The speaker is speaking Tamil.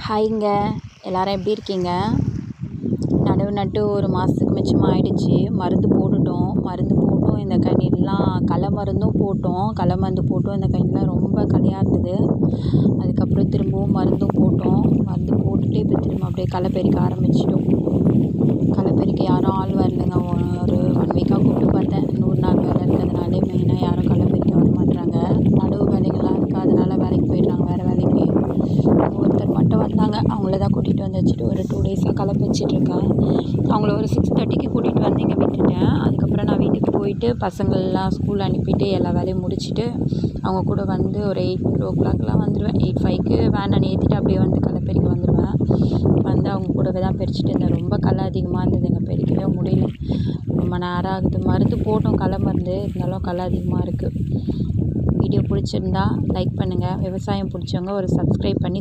ஹாய்ங்க. எல்லாரும் எப்படி இருக்கீங்க? நடவு நட்டு ஒரு மாதத்துக்கு மிச்சமாக ஆயிடுச்சு. மருந்து போட்டும் இந்த கன்றுலாம் களை மருந்தும் போட்டோம். களை மருந்து போட்டும் இந்த கன்றுலாம் ரொம்ப களையாக இருந்தது. அதுக்கப்புறம் திரும்பவும் மருந்து போட்டுட்டு இப்போ திரும்ப அப்படியே களை பறிக்க ஆரம்பிச்சிட்டோம். களை பறிக்க யாரும் ஆள் வரலைங்க. ஒரு 1 வீக்காக கூப்பிட்டு பார்த்தேன். 100 நாள் வேலை இருக்கிறதுனாலே மெயினாக யாரும் களை பறிக்க வர மாட்றாங்க. நடவு வேலைகள்லாம் இருக்குது, அதனால் வேலைக்கு போயிடுறாங்க வேறு வேலைக்கு. ஒருத்தர் மட்டும் வந்தாங்க. அவங்கள தான் கூட்டிகிட்டு வந்து வச்சுட்டு ஒரு 2 டேஸாக களை பறிச்சிட்ருக்கேன். அவங்கள ஒரு 6:30க்கு கூட்டிகிட்டு வந்து இங்கே விட்டுட்டேன். அதுக்கப்புறம் நான் வீட்டுக்கு போயிட்டு பசங்களெலாம் ஸ்கூல் அனுப்பிட்டு எல்லா வேலையும் முடிச்சுட்டு அவங்க கூட வந்து ஒரு 8:00 வந்துடுவேன். 8:05க்கு வேனை ஏற்றிட்டு அப்படியே வந்து களை பறிக்க வந்துடுவேன். வந்து அவங்க கூடவே தான் பறிச்சுட்டு இருந்தேன். ரொம்ப களை அதிகமாக இருந்ததுங்க, பறிக்கவே முடியல. ரொம்ப நேரம் ஆகுது. மருந்து போட்டோம், களை மருந்து, இருந்தாலும் களை அதிகமாக இருக்குது. வீடியோ பிடிச்சிருந்தா லைக் பண்ணுங்கள். விவசாயம் பிடிச்சவங்க ஒரு சப்ஸ்கிரைப் பண்ணி